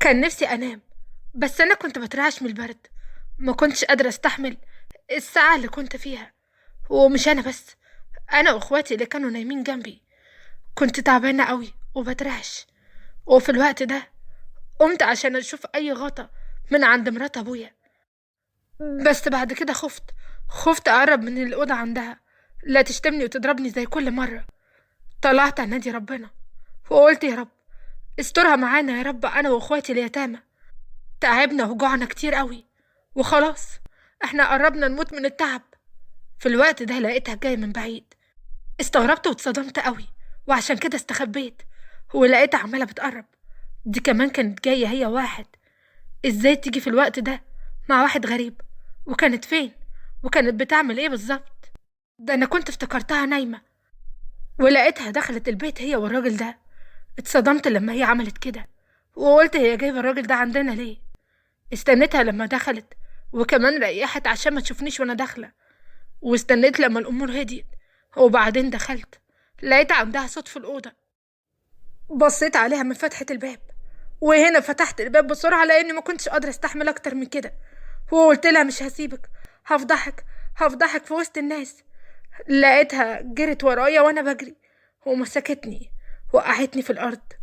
كان نفسي انام، بس انا كنت بترعش من البرد. ما كنتش قادرة استحمل الساعة اللي كنت فيها. ومش انا بس، انا واخواتي اللي كانوا نايمين جنبي. كنت تعبانة قوي وبترعش. وفي الوقت ده قمت عشان اشوف اي غطا من عند مرات ابويا. بس بعد كده خفت اقرب من الاوضه عندها، لا تشتمني وتضربني زي كل مره. طلعت انادي ربنا وقلت يا رب استرها معانا يا رب، انا واخواتي اليتامى. تعبنا وجوعنا كتير قوي وخلاص، احنا قربنا نموت من التعب. في الوقت ده لقيتها جايه من بعيد. استغربت واتصدمت قوي، وعشان كده استخبيت. ولقيتها عماله بتقرب. دي كمان كانت جايه هي واحد. ازاي تيجي في الوقت ده مع واحد غريب؟ وكانت فين؟ وكانت بتعمل ايه بالظبط؟ ده انا كنت افتكرتها نايمة، ولقيتها دخلت البيت هي والراجل ده. اتصدمت لما هي عملت كده، وقلت هي جايبة الراجل ده عندنا ليه؟ استنيتها لما دخلت، وكمان ريحت عشان ما تشوفنيش وانا داخلة. واستنيت لما الامور هديت، وبعدين دخلت لقيت عندها صوت في الأوضة. بصيت عليها من فتحة الباب، وهنا فتحت الباب بسرعة لأني ما كنتش قادرة استحمل أكتر من كده. وقلت لها مش هسيبك، هفضحك في وسط الناس. لقيتها جرت ورايا وانا بجري، ومسكتني وقعتني في الارض،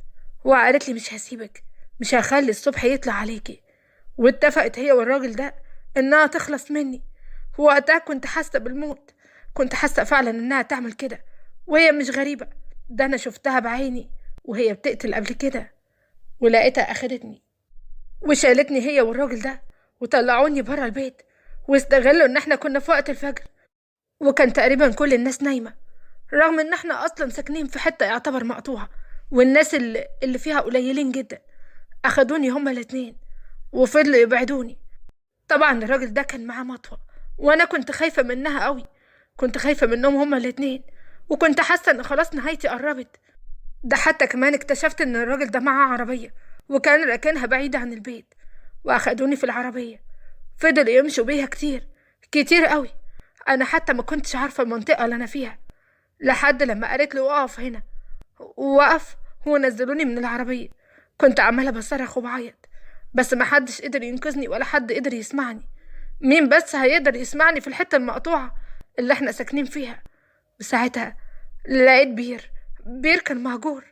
وقالت لي مش هسيبك، مش هخلي الصبح يطلع عليكي. واتفقت هي والراجل ده انها تخلص مني. وقتها كنت حاسه بالموت، كنت حاسه فعلا انها تعمل كده. وهي مش غريبه، ده انا شفتها بعيني وهي بتقتل قبل كده. ولقيتها اخدتني وشالتني هي والراجل ده، وطلعوني برا البيت، واستغلوا ان احنا كنا في وقت الفجر، وكان تقريبا كل الناس نايمة، رغم ان احنا اصلا ساكنين في حتة يعتبر مقطوعة، والناس اللي فيها قليلين جدا. اخدوني هما الاتنين وفضلوا يبعدوني. طبعا الراجل ده كان معاه مطوة، وانا كنت خايفة منها قوي، كنت خايفة منهم هما الاتنين، وكنت حاسة ان خلاص نهايتي قربت. ده حتى كمان اكتشفت ان الراجل ده معاه عربية، وكان راكنها بعيدة عن البيت. واخدوني في العربية، فضلوا يمشوا بيها كتير كتير قوي. انا حتى ما كنتش عارفة المنطقة اللي انا فيها، لحد لما قالت لي وقف هنا. وقف ونزلوني من العربية. كنت عمالة بصرخ وبعيط، بس ما حدش قدر ينقذني ولا حد قدر يسمعني. مين بس هيقدر يسمعني في الحتة المقطوعة اللي احنا ساكنين فيها؟ وساعتها لقيت بير كان مهجور.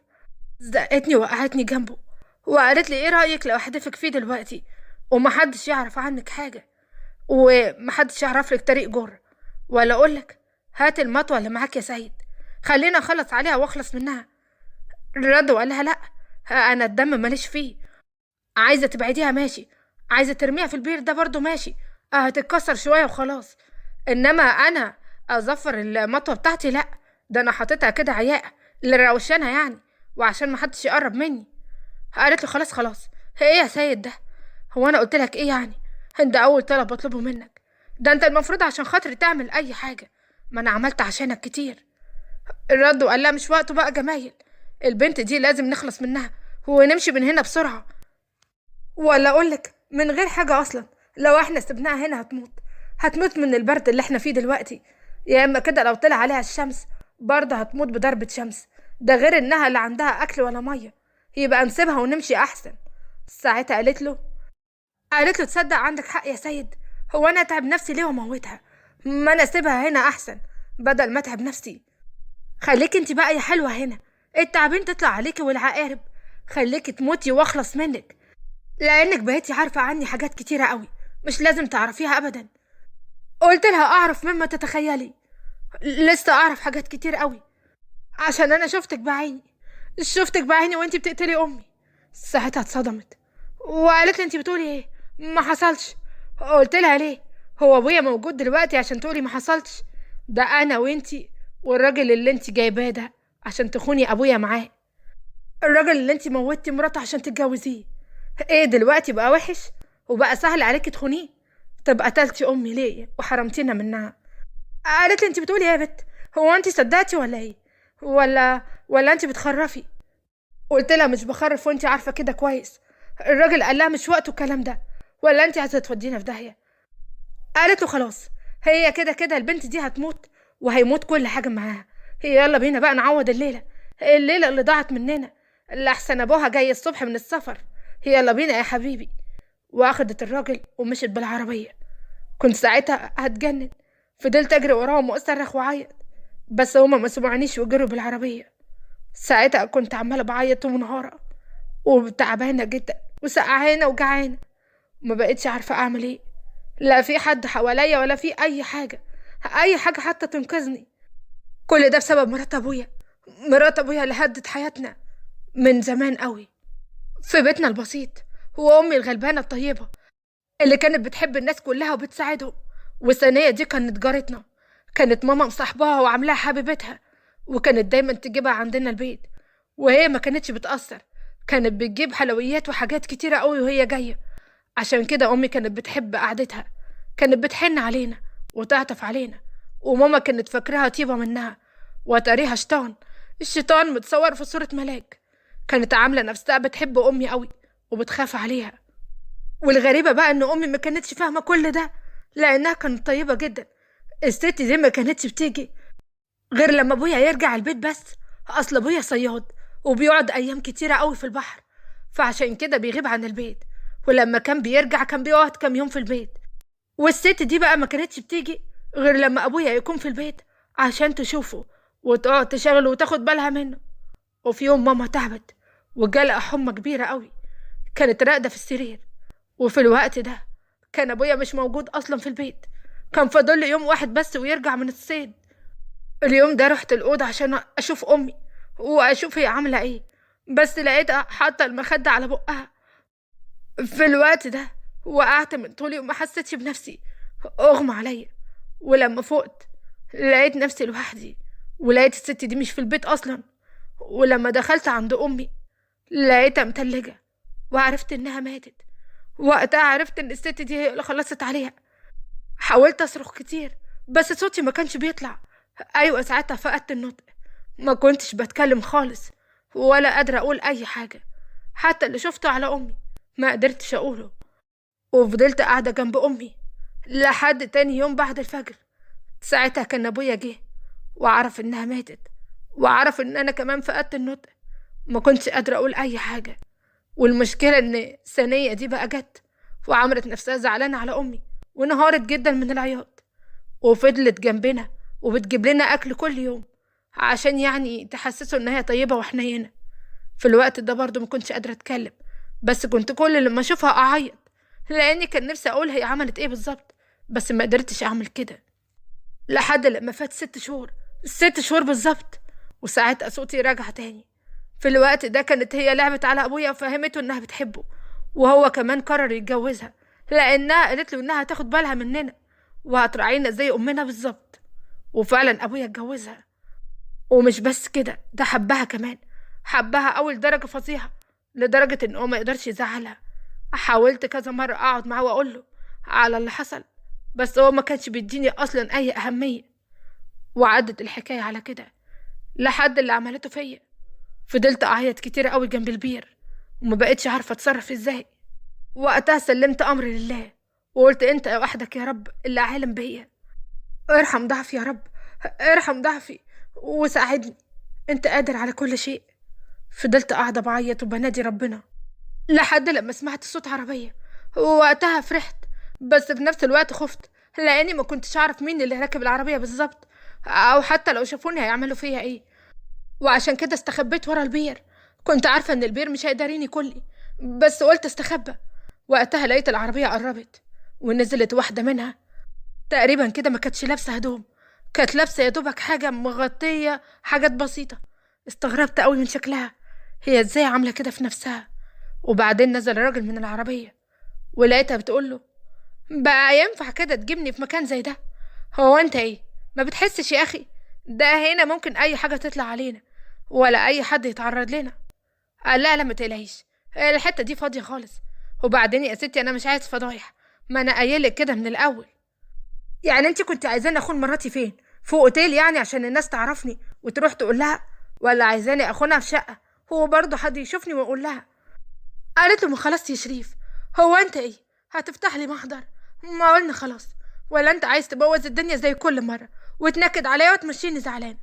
زقتني وقعتني جنبه، وقالت لي ايه رأيك لو احدفك فيه دلوقتي، ومحدش يعرف عنك حاجة، ومحدش يعرف لك طريق جر؟ ولا اقولك هات المطوة اللي معاك يا سيد، خلينا اخلص عليها واخلص منها. رد وقال لها لا، انا الدم ماليش فيه. عايزة تبعديها ماشي، عايزة ترميها في البير ده برضو ماشي، هتتكسر شوية وخلاص. انما انا اظفر المطوة بتاعتي لا، ده انا حاططها كده عياء للروشانة يعني، وعشان محدش يقرب مني. قالت له خلاص خلاص، ايه يا سيد ده؟ هو انا قلت لك ايه يعني؟ ده اول طلب بطلبه منك، ده انت المفروض عشان خاطري تعمل اي حاجة، ما انا عملت عشانك كتير. الرد وقال لها مش وقته بقى جمايل، البنت دي لازم نخلص منها ونمشي من هنا بسرعة. ولا اقولك من غير حاجة اصلا، لو احنا سبناها هنا هتموت من البرد اللي احنا فيه دلوقتي، يا اما كده لو طلع عليها الشمس برضه هتموت بضربة شمس. ده غير انها لا عندها اكل ولا مية، يبقى نسيبها ونمشي احسن. ساعتها قالت له تصدق عندك حق يا سيد، هو انا اتعب نفسي ليه واموتها؟ ما انا اسيبها هنا احسن بدل ما اتعب نفسي. خليكي انت بقى يا حلوة هنا، التعبين تطلع عليكي والعقارب، خليكي تموتي واخلص منك، لانك بقيتي عارفة عني حاجات كتيرة قوي مش لازم تعرفيها ابدا. قلت لها اعرف مما تتخيلي، لسه اعرف حاجات كتير قوي، عشان انا شفتك بعيني وانتي بتقتلي امي. ساعتها اتصدمت وقالت لي انتي بتقولي ايه؟ ما حصلش. قلت لها ليه؟ هو ابويا موجود دلوقتي عشان تقولي ما حصلش؟ ده انا وانتي والراجل اللي انتي جايباه ده عشان تخوني ابويا معاه، الراجل اللي انتي موتي مراته عشان تتجوزيه. ايه دلوقتي بقى وحش وبقى سهل عليكي تخونيه؟ طب قتلتي امي ليه وحرمتينا منها؟ قالت لي انتي بتقولي ايه يا بت؟ هو انتي صدقتي ولا ايه؟ ولا انتي بتخرفي؟ قلت لها مش بخرف وانتي عارفه كده كويس. الراجل قال لها مش وقته الكلام ده، ولا انتي عايزه تودينا في داهيه؟ قالت له خلاص، هي كده كده البنت دي هتموت وهيموت كل حاجه معاها، هي يلا بينا بقى نعوض الليله اللي ضاعت مننا، اللي احسن ابوها جاي الصبح من السفر يلا بينا يا حبيبي. واخدت الراجل ومشت بالعربية. كنت ساعتها هتجنن، فضلت اجري وراهم واصرخ وعيط، بس هما ما سمعونيش وجروا بالعربية. ساعتها كنت عمالة بعيط ومنهارة وتعبانة جدا وسقعانة وجعانة، وما بقتش عارفة اعمل ايه. لا في حد حواليا ولا في اي حاجة، اي حاجة حتى تنقذني. كل ده بسبب مرات ابويا، مرات ابويا اللي هدت حياتنا من زمان قوي في بيتنا البسيط. وامي الغلبانة الطيبة اللي كانت بتحب الناس كلها وبتساعدهم. والثانية دي كانت جارتنا، كانت ماما مصاحباها وعاملاها حبيبتها، وكانت دايما تجيبها عندنا البيت. وهي ما كانتش بتأثر، كانت بتجيب حلويات وحاجات كتيرة قوي وهي جاية. عشان كده أمي كانت بتحب قعدتها، كانت بتحن علينا وتعطف علينا. وماما كانت فاكراها طيبة منها، وتاريها شيطان، الشيطان متصور في صورة ملاك. كانت عاملة نفسها بتحب أمي قوي وبتخاف عليها. والغريبة بقى ان امي ما كانتش فاهمة كل ده، لانها كانت طيبة جدا. الست دي ما كانتش بتيجي غير لما ابويا يرجع البيت بس. اصل ابويا صياد وبيقعد ايام كتيرة قوي في البحر، فعشان كده بيغيب عن البيت. ولما كان بيرجع كان بيقعد كام يوم في البيت. والست دي بقى ما كانتش بتيجي غير لما ابويا يكون في البيت عشان تشوفه وتقعد تشغله وتاخد بالها منه. وفي يوم ماما تعبت وجالها حمى كبيرة قوي، كانت راقدة في السرير. وفي الوقت ده كان ابويا مش موجود اصلا في البيت، كان فاضل لي يوم واحد بس ويرجع من الصيد. اليوم ده رحت الاوضه عشان اشوف امي واشوف هي عامله ايه، بس لقيتها حاطه المخده على بقها. في الوقت ده وقعت من طولي وما حسيتش بنفسي، اغمى عليا. ولما فقت لقيت نفسي لوحدي، ولقيت الست دي مش في البيت اصلا. ولما دخلت عند امي لقيتها متلجه، وعرفت انها ماتت. وقتها عرفت ان الست دي هي اللي خلصت عليها. حاولت اصرخ كتير بس صوتي ما كانش بيطلع. ايوه ساعتها فقدت النطق، ما كنتش بتكلم خالص ولا قادرة اقول اي حاجة. حتى اللي شفته على امي ما قدرتش اقوله. وفضلت قاعدة جنب امي لحد تاني يوم بعد الفجر. ساعتها كان ابويا جه وعرف انها ماتت، وعرف ان انا كمان فقدت النطق. ما كنتش قادرة اقول اي حاجة. والمشكلة ان ثانية دي بقى جت وعملت نفسها زعلانة على امي وانهارت جدا من العياط، وفضلت جنبنا وبتجيب لنا اكل كل يوم عشان يعني تحسسوا ان هي طيبة وحنينة. في الوقت ده برضو ما كنتش قادرة اتكلم، بس كنت كل لما اشوفها اعيط، لاني كان نفسي اقول هي عملت ايه بالظبط، بس ما قدرتش اعمل كده. لحد لما فات 6 شهور، 6 شهور بالظبط، وساعتها صوتي رجع تاني. في الوقت ده كانت هي لعبت على ابويا وفهمته انها بتحبه، وهو كمان قرر يتجوزها لانها قالت له انها هتاخد بالها مننا وهتراعينا زي امنا بالظبط. وفعلا ابويا اتجوزها. ومش بس كده، ده حبها كمان، حبها اول درجة فظيعة، لدرجة ان هو ما يقدرش يزعلها. حاولت كذا مرة اقعد معاه واقول له على اللي حصل، بس هو ما كانش بيديني اصلا اي اهمية. وعدت الحكاية على كده لحد اللي عملته فيا. فضلت اعيط كتير قوي جنب البير وما بقتش عارفة اتصرف ازاي. وقتها سلمت امري لله وقلت انت وحدك يا رب اللي عالم بيا، ارحم ضعفي يا رب، ارحم ضعفي وساعدني، انت قادر على كل شيء. فضلت قاعدة بعيط وبنادي ربنا لحد لما سمعت صوت عربية. ووقتها فرحت بس في نفس الوقت خفت، لاني ما كنتش اعرف مين اللي راكب العربية بالظبط، او حتى لو شافوني هيعملوا فيا ايه. وعشان كده استخبيت ورا البير. كنت عارفة ان البير مش هيداريني كلي، بس قلت استخبى. وقتها لقيت العربية قربت ونزلت واحدة منها، تقريبا كده ما كانتش لابسة هدوم، كانت لابسة يا دوبك حاجة مغطية حاجات بسيطة. استغربت قوي من شكلها، هي ازاي عاملة كده في نفسها. وبعدين نزل راجل من العربية ولقيتها بتقوله بقى ينفع كده تجيبني في مكان زي ده؟ هو انت ايه ما بتحسش يا اخي؟ ده هنا ممكن اي حاجة تطلع علينا ولا اي حد يتعرض لنا. قال لا ما تقلقيش، الحتة دي فاضية خالص. وبعدين يا ستي انا مش عايز فضايح، ما انا قايلك كده من الاول. يعني انت كنت عايزاني اخون مراتي فين؟ في اوتيل يعني عشان الناس تعرفني وتروح تقول لها، ولا عايزاني اخونها في شقة هو برضه حد يشوفني ويقول لها؟ قالت له ما خلاص يا شريف، هو انت ايه هتفتح لي محضر؟ ما قلنا خلاص، ولا انت عايز تبوظ الدنيا زي كل مرة وتنكد عليا وتمشيني زعلان؟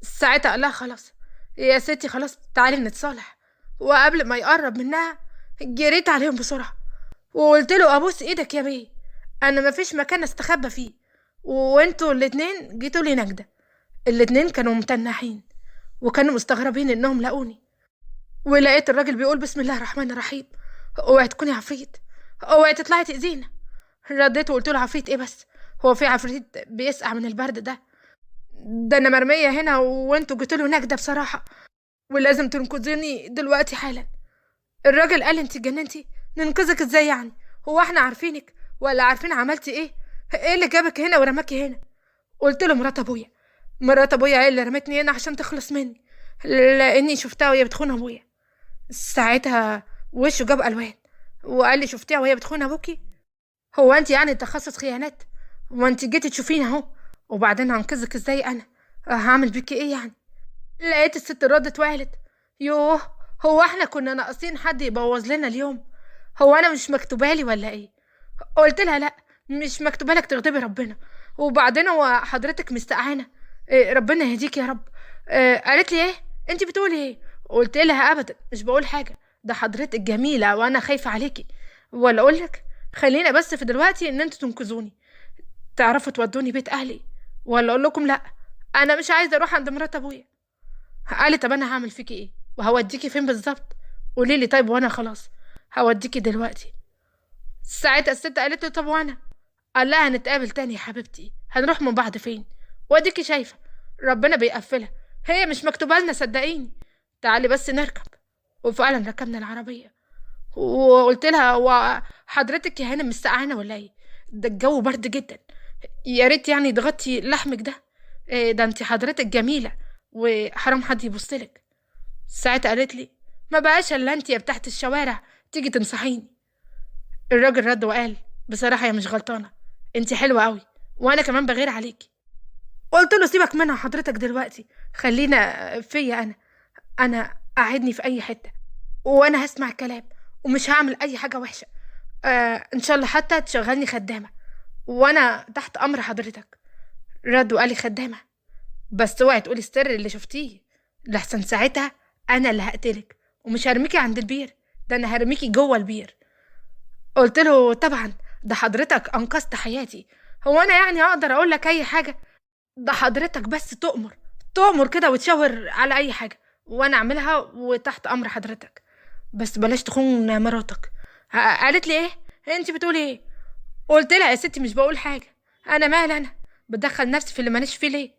ساعتها قال لها خلاص يا ستي خلاص تعالي نتصالح. وقبل ما يقرب منها جريت عليهم بسرعة وقلت له ابوس ايدك يا بيه، انا مفيش مكان استخبى فيه، وانتوا الاتنين جيتوا لي نجدة. الاتنين كانوا متنحين وكانوا مستغربين انهم لاقوني، ولقيت الراجل بيقول بسم الله الرحمن الرحيم. اوعي تكوني عفريت، اوعي تطلعي تأذينا. رديت وقلت له عفريت ايه بس؟ هو في عفريت بيسقع من البرد ده؟ ده انا مرمية هنا وانتوا جيتوا له نجدة بصراحة، ولازم تنقذيني دلوقتي حالا. الراجل قال انت اتجننتي؟ ننقذك ازاي يعني؟ هو احنا عارفينك ولا عارفين عملتي ايه؟ ايه اللي جابك هنا ورماكي هنا؟ قلت له مرات ابويا. مرات ابويا هي اللي رمتني هنا عشان تخلص مني، لاني شفتها وهي بتخون ابويا. ساعتها وشه جاب الوان وقال لي شفتيها وهي بتخون ابوكي؟ هو انت يعني تخصص خيانات؟ وانت جيتي تشوفيني اهو، وبعدين هنقذك ازاي انا؟ هعمل بيكي ايه يعني؟ لقيت الست ردت وقالت يوه، هو احنا كنا ناقصين حد يبوظ لنا اليوم؟ هو انا مش مكتوبالي ولا ايه؟ قلت لها لا، مش مكتوبالك تغضبي ربنا، وبعدين هو حضرتك مستعانه؟ إيه ربنا يهديك يا رب. إيه قالت لي ايه؟ انت بتقولي ايه؟ قلت لها ابدا مش بقول حاجه، ده حضرتك جميله وانا خايفه عليكي. ولا اقول لك خلينا بس في دلوقتي ان انتوا تنقذوني، تعرفوا تودوني بيت اهلي، ولا اقول لكم لا انا مش عايزه اروح عند مرات ابويا؟ قالت طب انا هعمل فيكي ايه وهوديكي فين بالظبط؟ قولي لي طيب وانا خلاص هوديكي دلوقتي. ساعتها الست قالت له طب وانا؟ قال لها هنتقابل تاني يا حبيبتي، هنروح من بعض فين؟ واديكي شايفه ربنا بيقفلها، هي مش مكتوبه لنا صدقيني، تعالي بس نركب. وفعلا ركبنا العربيه، وقلت لها هو حضرتك يا هانم مش سقعانه ولا ايه؟ ده الجو برد جدا، يا ريت يعني تغطي لحمك ده. إيه ده انت حضرتك جميله وحرام حد يبصلك. ساعتها قالت لي ما بقاش الا انت يا بتاعت الشوارع تيجي تنصحيني. الراجل رد وقال بصراحه يا مش غلطانه، انت حلوه قوي وانا كمان بغير عليكي. قلت له سيبك منها حضرتك دلوقتي، خلينا فيا انا قاعدني في اي حته وانا هسمع الكلام ومش هعمل اي حاجه وحشه. ان شاء الله حتى تشغلني خدامه وانا تحت امر حضرتك. رد وقال لي خدامه؟ بس اوعي تقولي السر اللي شفتيه، لحسن ساعتها انا اللي هقتلك ومش هرميكي عند البير، ده انا هرميكي جوه البير. قلت له طبعا، ده حضرتك انقذت حياتي، هو انا يعني اقدر اقول لك اي حاجه؟ ده حضرتك بس تؤمر كده وتشاور على اي حاجه وانا اعملها وتحت امر حضرتك، بس بلاش تخون مراتك. قالت لي ايه؟ انت بتقولي ايه؟ قلت لها يا ستي مش بقول حاجه، انا مال انا بدخل نفسي في اللي ماليش فيه ليه؟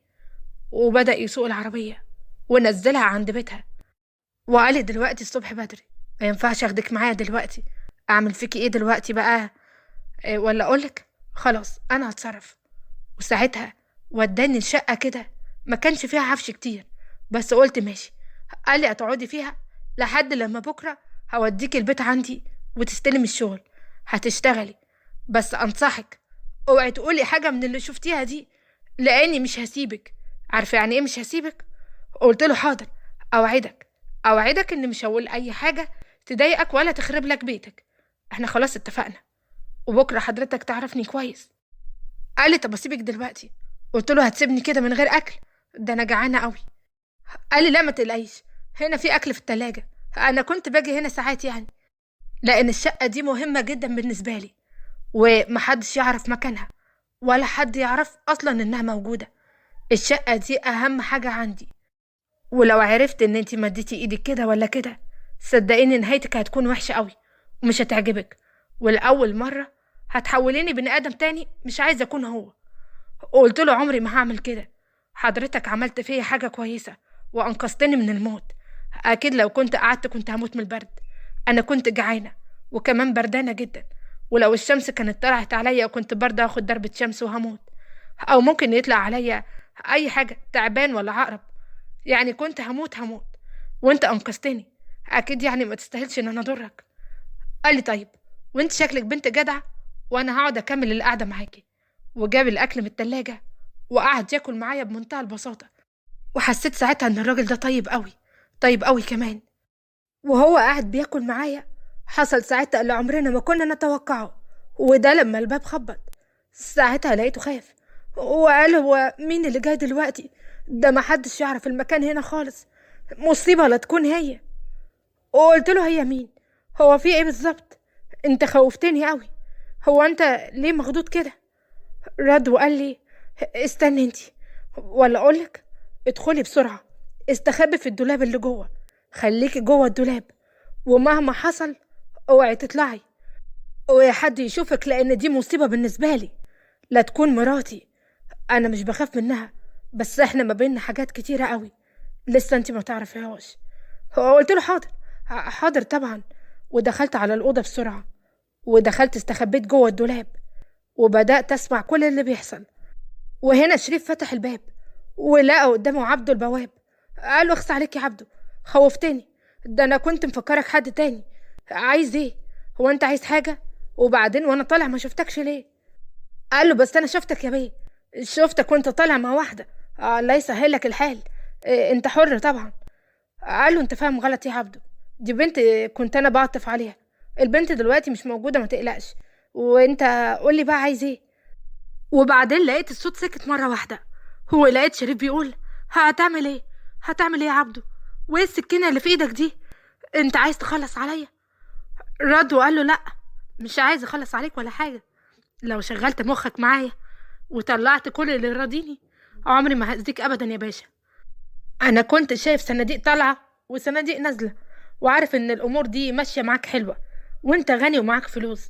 وبدأ يسوق العربيه ونزلها عند بيتها، وقال لي دلوقتي الصبح بدري ما ينفعش اخدك معايا دلوقتي، اعمل فيكي ايه دلوقتي بقى؟ إيه ولا اقولك خلاص انا هتصرف. وساعتها وداني الشقه كده، ما كانش فيها عفش كتير بس قلت ماشي. قال لي هتقعدي فيها لحد لما بكره هوديكي البيت عندي وتستلمي الشغل، هتشتغلي، بس انصحك اوعي تقولي حاجه من اللي شفتيها دي لاني مش هسيبك. عارفه يعني ايه مش هسيبك؟ قلت له حاضر، اوعدك ان مش هقول اي حاجه تضايقك ولا تخرب لك بيتك، احنا خلاص اتفقنا، وبكره حضرتك تعرفني كويس. قال لي طب اسيبك دلوقتي؟ قلت له هتسيبني كده من غير اكل؟ ده انا جعانه قوي. قال لي لا ما تقلقيش، هنا في اكل في التلاجة، انا كنت باجي هنا ساعات يعني، لان الشقه دي مهمه جدا بالنسبه لي ومحدش يعرف مكانها ولا حد يعرف اصلا انها موجوده، الشقه دي اهم حاجه عندي، ولو عرفت ان انتي مديتي ايدك كده ولا كده صدقيني نهايتك هتكون وحشه قوي ومش هتعجبك، والاول مره هتحوليني بني ادم تاني مش عايزه اكون هو. قلت له عمري ما هعمل كده، حضرتك عملت فيا حاجه كويسه وانقذتني من الموت، اكيد لو كنت قعدت كنت هموت من البرد، انا كنت جعانه وكمان بردانه جدا، ولو الشمس كانت طلعت عليا كنت برضه هاخد ضربه شمس وهموت، او ممكن يطلع عليا اي حاجه تعبان ولا عقرب، يعني كنت هموت وانت انقذتني، اكيد يعني ما تستاهلش ان انا اضرك. قال لي طيب وانت شكلك بنت جدعه وانا هقعد اكمل القعده معاكي، وجاب الاكل من التلاجة وقعد ياكل معايا بمنتهى البساطه، وحسيت ساعتها ان الراجل ده طيب قوي كمان. وهو قاعد بياكل معايا حصل ساعتها اللي عمرنا ما كنا نتوقعه، وده لما الباب خبط، ساعتها لقيته خاف وقال هو مين اللي جاي دلوقتي؟ ده ما حدش يعرف المكان هنا خالص، مصيبة لا تكون هي. وقلت له هي مين؟ هو في ايه بالظبط؟ انت خوفتني قوي. هو انت ليه مخضوض كده؟ رد وقال لي: استني انتي، ولا اقولك ادخلي بسرعة، استخبي في الدولاب اللي جوه، خليكي جوه الدولاب، ومهما حصل اوعي تطلعي، اوعي حد يشوفك، لان دي مصيبة بالنسبة لي، لا تكون مراتي. انا مش بخاف منها، بس احنا ما بيننا حاجات كتيرة قوي لسه انتي ما تعرفيهاش. هو قلت له حاضر، حاضر طبعا. ودخلت على الأوضة بسرعة، ودخلت استخبيت جوه الدولاب، وبدأت أسمع كل اللي بيحصل. وهنا شريف فتح الباب ولقى قدامه عبده البواب. قال له: اخس عليك يا عبده، خوفتني، ده انا كنت مفكرك حد تاني. عايز ايه؟ هو انت عايز حاجة؟ وبعدين وانا طالع ما شفتكش ليه؟ قال له: بس انا شفتك يا بيه، شفتك وانت طالع مع واحدة. الله يسهل لك الحال، انت حر طبعا. قال له: انت فاهم غلط يا عبده، دي بنت كنت انا بعطف عليها، البنت دلوقتي مش موجودة، ما تقلقش. وانت قولي بقى عايز ايه؟ وبعدين لقيت الصوت سكت مرة واحدة، هو لقيت شريف بيقول: هتعمل ايه؟ هتعمل ايه يا عبده؟ وايه السكينة اللي في ايدك دي؟ انت عايز تخلص عليا؟ رد وقال له: لا، مش عايز اخلص عليك ولا حاجة. لو شغلت مخك معايا وطلعت كل اللي راضيني، عمري ما هأذيك ابدا يا باشا. انا كنت شايف صناديق طالعة وصناديق نازلة، وعارف ان الامور دي ماشية معاك حلوة، وانت غني ومعاك فلوس،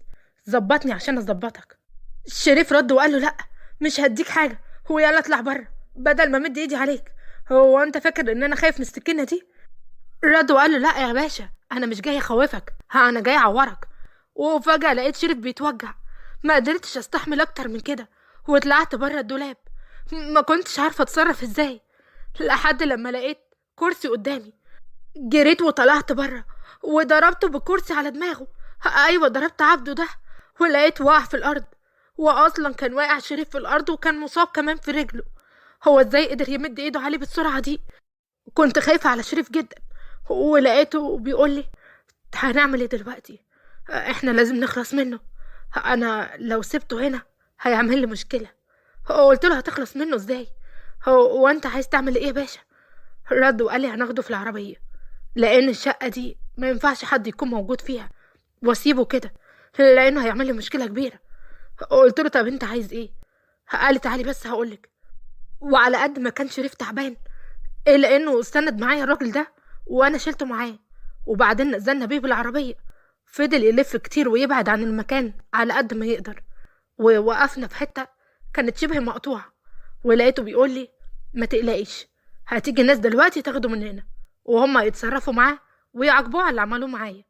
ظبطني عشان اظبطك. الشريف رد وقال له: لا، مش هديك حاجه، هو يلا اطلع بره بدل ما مد ايدي عليك. هو انت فاكر ان انا خايف من السكينه دي؟ رد وقال له: لا يا باشا، انا مش جاي اخوفك، انا جاي اعورك. وفجاه لقيت شريف بيتوجع، ما قدرتش استحمل اكتر من كده، وطلعت بره الدولاب. ما كنتش عارفه اتصرف ازاي، لحد لما لقيت كرسي قدامي، جريت وطلعت بره وضربته بالكرسي على دماغه. ايوه، ضربت عبده ده، ولقيته واقع في الارض. واصلا كان واقع شريف في الارض، وكان مصاب كمان في رجله. هو ازاي قدر يمد ايده عليه بالسرعه دي؟ كنت خايفه على شريف جدا. ولقيته بيقول لي: هنعمل ايه دلوقتي؟ احنا لازم نخلص منه، انا لو سبته هنا هيعمل لي مشكله. قلت له: هتخلص منه ازاي؟ هو وانت عايز تعمل ايه يا باشا؟ رد وقال لي: هناخده في العربيه، لان الشقه دي ما ينفعش حد يكون موجود فيها، واسيبه كده لانه هيعمل لي مشكله كبيره. قلت له: طب انت عايز ايه؟ قال لي: تعالي بس هقولك. وعلى قد ما كان شريف تعبان، الا انه استند معايا الراجل ده، وانا شلته معاه، وبعدين نزلنا بيه بالعربيه. فضل يلف كتير ويبعد عن المكان على قد ما يقدر، ووقفنا في حته كانت شبه مقطوعه. ولقيته بيقول لي: ما تقلقيش، هتيجي ناس دلوقتي تاخده مننا، وهم يتصرفوا معاه ويعاقبوه على اللي عملوه معايا.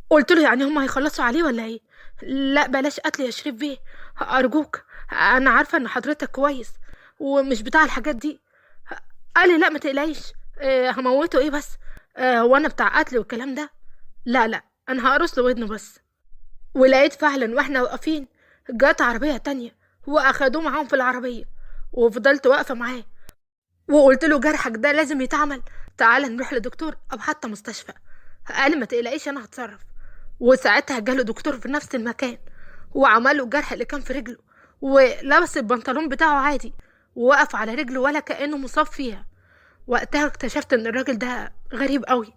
قلت له: يعني هم هيخلصوا عليه ولا ايه؟ لا بلاش قتل يا شريف بيه، ارجوك، انا عارفه ان حضرتك كويس ومش بتاع الحاجات دي. قال لي: لا ما تقلقيش، هموته ايه بس؟ هو انا بتاع قتل والكلام ده؟ لا لا، انا هقرص له ودنه بس. ولقيت فعلا واحنا واقفين جت عربيه تانية واخدوه معاهم في العربيه، وفضلت واقفه معاه، وقلت له: جرحك ده لازم يتعمل، تعالى نروح لدكتور او حتى مستشفى. قال: ما تقلقيش انا هتصرف. وساعتها جاله دكتور في نفس المكان، وعمله الجرح اللي كان في رجله، ولبس البنطلون بتاعه عادي، ووقف على رجله ولا كأنه مصاب فيها. وقتها اكتشفت ان الراجل ده غريب قوي،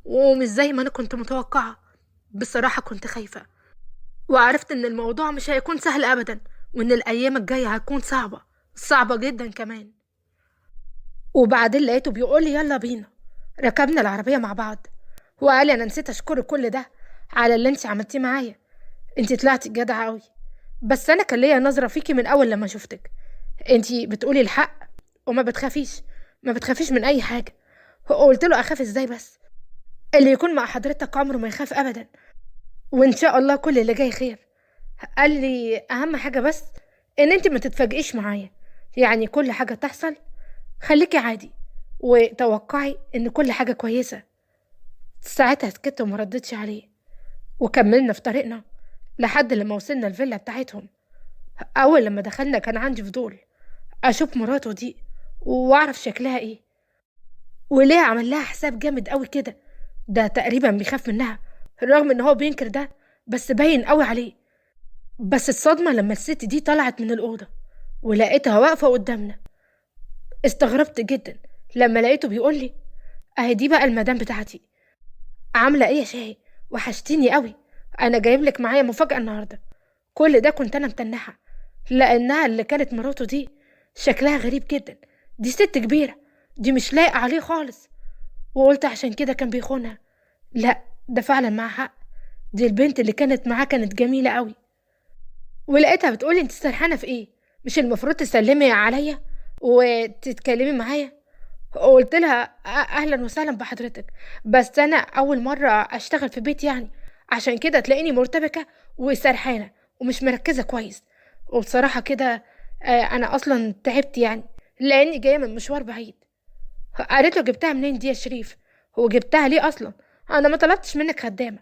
ومش زي ما انا كنت متوقعة. بصراحة كنت خايفة، وعرفت ان الموضوع مش هيكون سهل ابدا، وان الايام الجاية هتكون صعبة، صعبة جدا كمان. وبعدين لقيته بيقول لي: يلا بينا. ركبنا العربية مع بعض، وقال لي: انا نسيت اشكرك كل ده على اللي انت عملتيه معايا، انت طلعتي جدعة قوي، بس انا كان ليا نظرة فيكي من اول لما شفتك، انت بتقولي الحق وما بتخافيش، ما بتخافيش من اي حاجة. قلت له: اخاف ازاي بس؟ اللي يكون مع حضرتك عمره ما يخاف ابدا، وان شاء الله كل اللي جاي خير. قال لي: اهم حاجة بس ان انت ما تتفاجئيش معايا، يعني كل حاجة تحصل خليكي عادي، وتوقعي ان كل حاجة كويسة. ساعتها سكت وما ردتش عليه، وكملنا في طريقنا لحد لما وصلنا الفيلا بتاعتهم. اول لما دخلنا كان عندي فضول اشوف مراته دي واعرف شكلها ايه، وليه عمل لها حساب جامد قوي كده، ده تقريبا بيخاف منها رغم ان هو بينكر ده، بس باين قوي عليه. بس الصدمة لما الست دي طلعت من الأوضة ولقيتها واقفة قدامنا، استغربت جدا لما لقيته بيقول لي: اهي دي بقى المدام بتاعتي، عاملة ايه يا شاي؟ وحشتيني قوي. انا جايب لك معايا مفاجأة النهارده. كل ده كنت انا متنحة، لانها اللي كانت مراته دي شكلها غريب جدا. دي ست كبيرة، دي مش لايقة عليه خالص. وقلت عشان كده كان بيخونها. لا، ده فعلا معاه حق. دي البنت اللي كانت معاه كانت جميلة قوي. ولقيتها بتقولي انت سرحانة في ايه؟ مش المفروض تسلمي عليا وتتكلمي معايا؟ قلت لها اهلا وسهلا بحضرتك، بس انا اول مرة اشتغل في بيت يعني، عشان كده تلاقيني مرتبكة وسرحانة ومش مركزة كويس. وبصراحة كده انا اصلا تعبت يعني، لاني جاية من مشوار بعيد. قالت له جبتها منين دي يا شريف؟ هو جبتها ليه اصلا؟ انا ما طلبتش منك خدامة.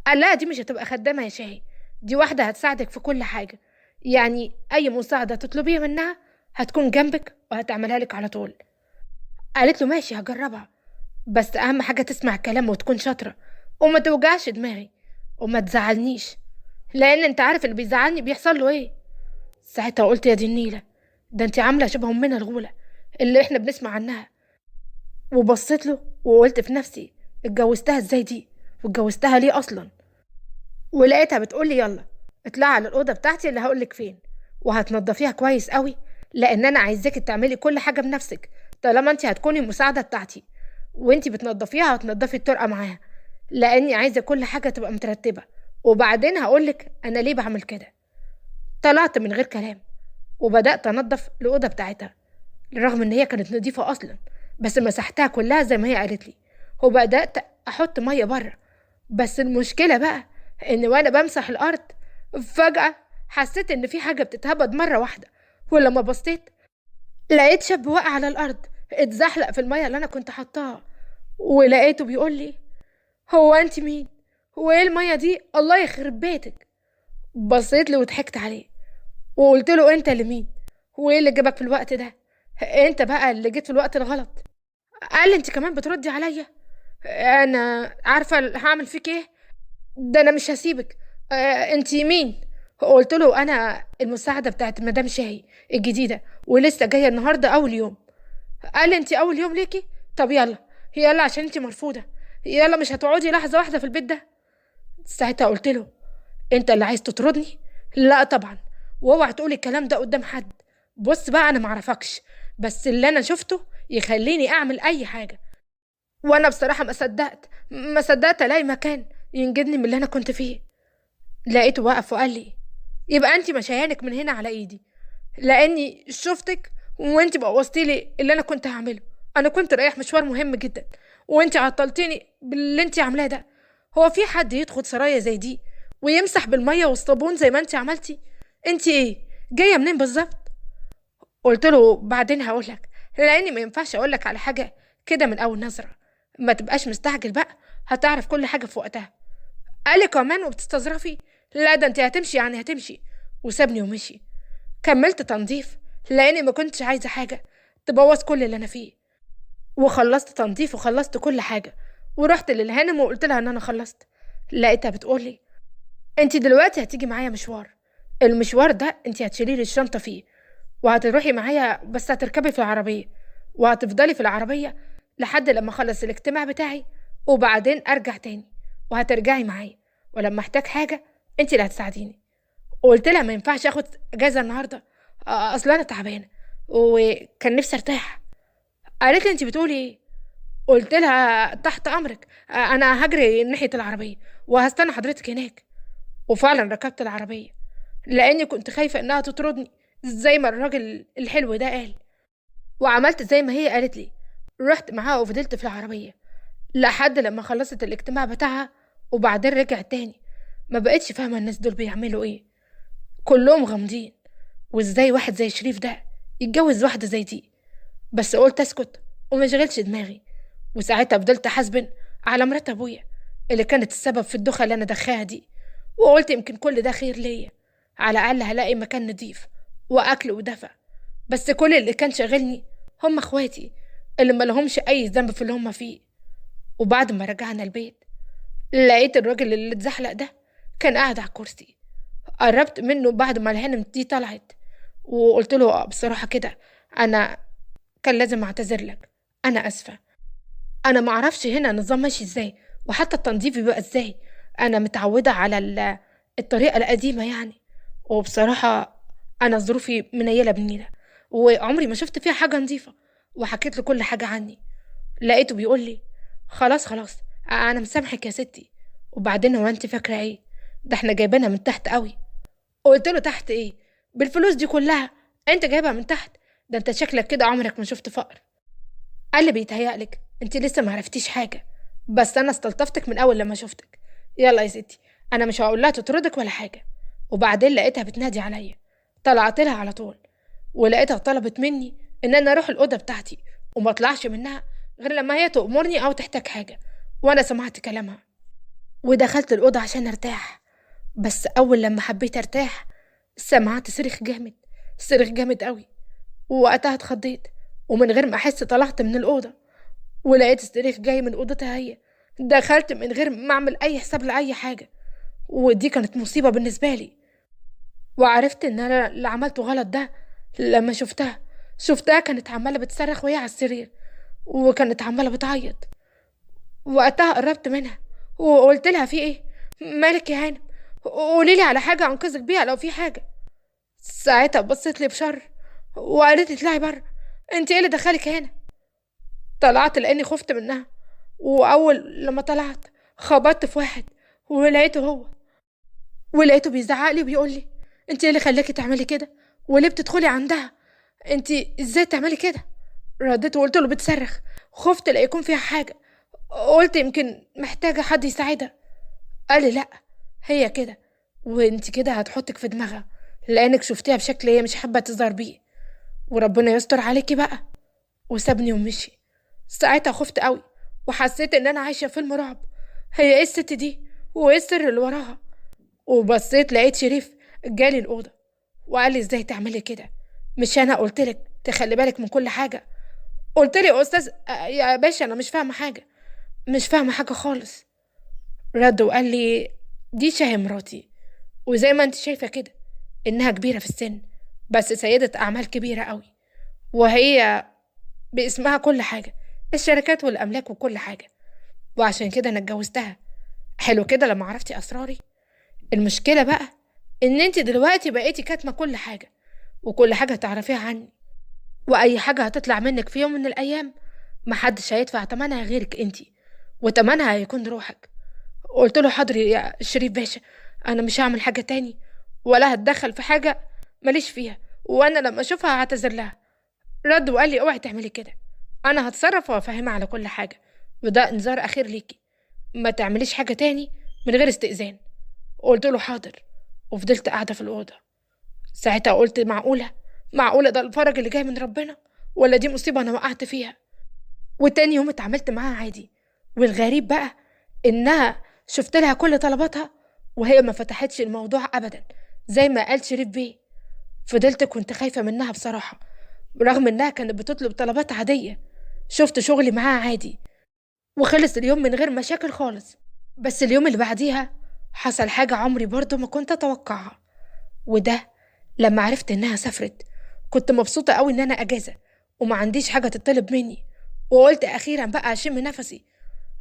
قال لا، دي مش هتبقى خدامة يا شاهي، دي واحدة هتساعدك في كل حاجة. يعني اي مساعدة تطلبيها منها هتكون جنبك وهتعملها لك على طول. قالت له ماشي هجربها، بس اهم حاجة تسمع الكلام وتكون شاطرة وما توجعش دماغي وما تزعلنيش، لان انت عارف اللي بيزعلني بيحصل له ايه. ساعتها قلت يا دي النيلة، ده انت عاملة شبه امنا الغولة اللي احنا بنسمع عنها. وبصيت له وقلت في نفسي اتجوزتها ازاي دي، واتجوزتها ليه اصلا؟ ولقيتها بتقولي يلا اطلعي على الاوضه بتاعتي اللي هقولك فين، وهتنضفيها كويس قوي، لان انا عايزاكي تعملي كل حاجه بنفسك، طالما انت هتكوني مساعده بتاعتي. وانت بتنضفيها هتنضفي الطرقه معاها، لاني عايزه كل حاجه تبقى مترتبه. وبعدين هقولك انا ليه بعمل كده. طلعت من غير كلام وبدات انضف الاوضه بتاعتها، رغم ان هي كانت نظيفه اصلا، بس مسحتها كلها زي ما هي قالت لي. وبدات احط ميه بره. بس المشكله بقى ان وانا بمسح الارض فجاه حسيت ان في حاجه بتتهبد مره واحده، ولما بصيت لقيت شاب واقع على الارض اتزحلق في الميه اللي انا كنت حطاها. ولقيته بيقول لي هو انت مين؟ هو ايه الميه دي؟ الله يخرب بيتك. بصيت له وضحكت عليه وقلت له انت اللي مين؟ هو ايه اللي جابك في الوقت ده؟ انت بقى اللي جيت في الوقت الغلط. قال لي انت كمان بتردي عليا؟ انا عارفه هعمل فيك ايه. ده انا مش هسيبك. انت مين؟ قلت له انا المساعده بتاعت مدام شاهي الجديده، ولسه جايه النهارده اول يوم. قال لي انت اول يوم ليكي؟ طب يلا يلا عشان انت مرفوضه، يلا مش هتقعدي لحظه واحده في البيت ده. ساعتها قلت له انت اللي عايز تطردني؟ لا طبعا، واوعى تقولي الكلام ده قدام حد. بص بقى انا معرفكش، بس اللي انا شفته يخليني اعمل اي حاجه. وانا بصراحه ما صدقت الاقي مكان ينجدني من اللي انا كنت فيه. لقيته واقف وقال لي يبقى انت مشيانك من هنا على ايدي، لاني شفتك وانت بوظتي لي اللي انا كنت هعمله. انا كنت رايح مشوار مهم جدا وانت عطلتيني باللي انت عاملاه ده. هو في حد يدخل سرايا زي دي ويمسح بالميه والصابون زي ما انت عملتي؟ انت ايه جايه منين بالظبط؟ قلت له بعدين هقولك، لاني ما ينفعش اقولك على حاجه كده من اول نظره. ما تبقاش مستعجل بقى، هتعرف كل حاجه في وقتها. قالي كمان وبتستظرفي؟ لا ده انت هتمشي يعني هتمشي. وسابني ومشي. كملت تنظيف لاني ما كنتش عايزه حاجه تبوظ كل اللي انا فيه. وخلصت تنظيف وخلصت كل حاجه، ورحت للهانم وقلت لها ان انا خلصت. لقيتها بتقولي انت دلوقتي هتيجي معايا مشوار. المشوار ده انت هتشيلي لي الشنطه فيه وهتروحي معايا، بس هتركبي في العربيه وهتفضلي في العربيه لحد لما اخلص الاجتماع بتاعي، وبعدين ارجع تاني وهترجعي معايا، ولما احتاج حاجه انت اللي هتساعديني. قلت لها ما ينفعش اخد اجازه الناحيه اصلا انا تعبانه وكان نفسي ارتاح. قالت لي انت بتقولي ايه؟ قلت لها تحت امرك. انا هجري ناحيه العربيه وهستنى حضرتك هناك. وفعلا ركبت العربيه لاني كنت خايفه انها تطردني زي ما الراجل الحلو ده قال. وعملت زي ما هي قالت لي، رحت معاها وفضلت في العربيه لحد لما خلصت الاجتماع بتاعها، وبعدين رجعت تاني. ما بقتش فاهمه الناس دول بيعملوا ايه، كلهم غامضين. وازاي واحد زي شريف ده يتجوز واحده زي دي؟ بس قلت اسكت ومشغلش دماغي. وساعتها فضلت حاسبن على مرات ابويا اللي كانت السبب في الدخة اللي انا دخاها دي، وقلت يمكن كل ده خير ليا، على الاقل هلاقي مكان نضيف واكل ودفى. بس كل اللي كان شاغلني هم اخواتي اللي ملهمش اي ذنب في اللي هم فيه. وبعد ما رجعنا البيت لقيت الراجل اللي اتزحلق ده كان قاعد على الكرسي. قربت منه بعد ما الهانم دي طلعت وقلت له بصراحة كده انا كان لازم اعتذر لك، انا اسفة. انا معرفش هنا نظام ماشي ازاي وحتى التنظيف بيبقى ازاي. انا متعودة على الطريقة القديمة يعني. وبصراحة انا ظروفي منيلة بنيلة، وعمري ما شفت فيها حاجة نظيفة. وحكيت له كل حاجة عني. لقيته بيقول لي: خلاص خلاص، انا مسامحك يا ستي. وبعدين هو انت فاكرة ايه؟ ده احنا جايبينها من تحت قوي. قلت له: تحت ايه؟ بالفلوس دي كلها انت جايبها من تحت؟ ده انت شكلك كده عمرك ما شفت فقر. قال لي: بيتهيألك انت لسه ما عرفتيش حاجه، بس انا استلطفتك من اول لما شفتك. يلا يا ستي، انا مش هقول لها تطردك ولا حاجه. وبعدين لقيتها بتنادي عليا. طلعت لها على طول، ولقيتها طلبت مني ان انا اروح الاوضه بتاعتي وما اطلعش منها غير لما هي تأمرني او تحتاج حاجه. وانا سمعت كلامها ودخلت الاوضه عشان ارتاح. بس اول لما حبيت ارتاح سمعت صريخ جامد، صريخ جامد قوي. ووقتها اتخضيت، ومن غير ما احس طلعت من الاوضه ولقيت الصريخ جاي من اوضتها هي. دخلت من غير ما اعمل اي حساب لاي حاجه، ودي كانت مصيبه بالنسبه لي. وعرفت ان انا اللي عملته غلط ده لما شفتها كانت عماله بتصرخ وهي على السرير، وكانت عماله بتعيط. وقتها قربت منها وقلت لها: في ايه؟ مالك يا هانم؟ قولي لي على حاجه انقذك بيها لو في حاجه. ساعتها بصت لي بشر وقالت لي: اطلعي بره، انت ايه اللي دخلك هنا؟ طلعت لاني خفت منها، واول لما طلعت خبطت في واحد ولقيته هو، ولقيته بيزعق لي وبيقول لي: انت ايه اللي خلاكي تعملي كده؟ وليه بتدخلي عندها؟ انت ازاي تعملي كده؟ رديت وقلت له: بتصرخ، خفت لا يكون فيها حاجه، قلت يمكن محتاجه حد يساعدها. قال لي: لا، هي كده، وانت كده هتحطك في دماغها لانك شفتيها بشكل هي مش حابه تظهر بيه، وربنا يستر عليكي بقى. وسابني ومشي. ساعتها خفت قوي وحسيت ان انا عايشه فيلم رعب. هي ايه الست دي؟ وايه السر اللي وراها؟ وبصيت لقيت شريف جالي الاوضه وقال لي: ازاي تعملي كده؟ مش انا قلتلك تخلي بالك من كل حاجه؟ قلت لي: يا استاذ يا باشا، انا مش فاهمه حاجه، مش فاهمه حاجه خالص. رد وقال لي: دي شاهي مراتي، وزي ما انت شايفه كده انها كبيره في السن، بس سيده اعمال كبيره قوي، وهي باسمها كل حاجه، الشركات والاملاك وكل حاجه، وعشان كده انا اتجوزتها. حلو كده لما عرفتي اسراري. المشكله بقى ان انت دلوقتي بقيتي كاتمه كل حاجه، وكل حاجه تعرفيها عني، واي حاجه هتطلع منك في يوم من الايام محدش هيدفع تمنها غيرك انت، وتمنها هيكون روحك. قلت له: حاضر يا شريف باشا، انا مش هعمل حاجه تاني ولا هتدخل في حاجه ماليش فيها، وانا لما اشوفها هعتذر لها. رد وقال لي: اوعي تعملي كده، انا هتصرف وافهمها على كل حاجه، وده انذار اخير ليكي، ما تعمليش حاجه تاني من غير استئذان. قلت له: حاضر. وفضلت قاعده في الاوضه. ساعتها قلت: معقوله ده الفرج اللي جاي من ربنا، ولا دي مصيبه انا وقعت فيها؟ وتاني يوم اتعاملت معاها عادي. والغريب بقى انها شفت لها كل طلباتها وهي ما فتحتش الموضوع ابدا زي ما قال شريف بيه. فضلت كنت خايفه منها بصراحه، رغم انها كانت بتطلب طلبات عاديه. شفت شغلي معاها عادي وخلص اليوم من غير مشاكل خالص. بس اليوم اللي بعديها حصل حاجة عمري برضو ما كنت أتوقعها، وده لما عرفت إنها سافرت. كنت مبسوطة قوي إن أنا أجازة وما عنديش حاجة تطلب مني، وقلت أخيرا بقى أشم نفسي.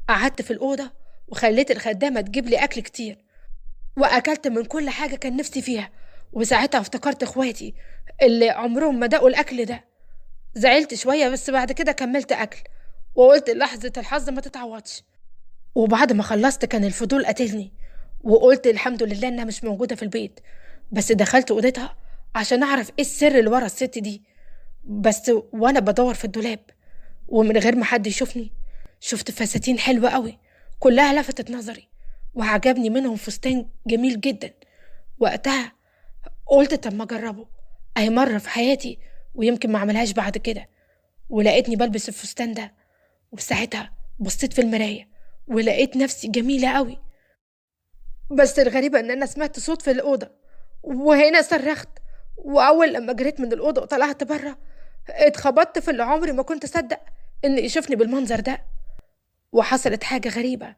قعدت في الأوضة وخليت الخدامة تجيب لي أكل كتير، وأكلت من كل حاجة كان نفسي فيها. وساعتها افتكرت إخواتي اللي عمرهم ما دقوا الأكل ده. زعلت شوية بس بعد كده كملت أكل، وقلت لحظة الحظ ما تتعوضش. وبعد ما خلصت كان الفضول قتلني، وقلت الحمد لله انها مش موجودة في البيت. بس دخلت اوضتها عشان اعرف ايه السر اللي ورا الست دي. بس وانا بدور في الدولاب ومن غير ما حد يشوفني شفت فساتين حلوة قوي كلها لفتت نظري، وعجبني منهم فستان جميل جدا. وقتها قلت طب ما اجربه، اهي مرة في حياتي ويمكن ما اعملهاش بعد كده. ولقيتني بلبس الفستان ده، وساعتها بصيت في المراية ولقيت نفسي جميلة قوي. بس الغريبة ان انا سمعت صوت في الأوضة، وهنا صرخت. واول لما جريت من الأوضة وطلعت برا اتخبطت في اللي عمري ما كنت اصدق ان يشوفني بالمنظر ده. وحصلت حاجة غريبة.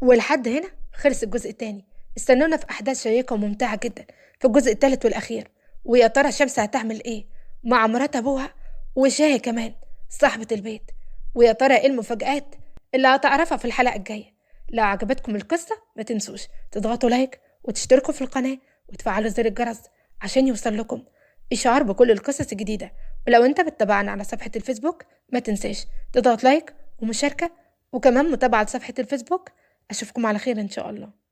ولحد هنا خلص الجزء التاني. استنونا في احداث شيقة وممتعة جدا في الجزء التالت والاخير. ويا ترى شمس هتعمل ايه مع مرات ابوها وشاهي كمان صاحبة البيت؟ ويا ترى ايه المفاجآت اللي هتعرفها في الحلقة الجاية؟ لو عجبتكم القصة ما تنسوش تضغطوا لايك وتشتركوا في القناة وتفعلوا زر الجرس عشان يوصل لكم إشعار بكل القصص الجديدة. ولو انت بتتابعنا على صفحة الفيسبوك ما تنساش تضغط لايك ومشاركة وكمان متابعة لصفحة الفيسبوك. أشوفكم على خير إن شاء الله.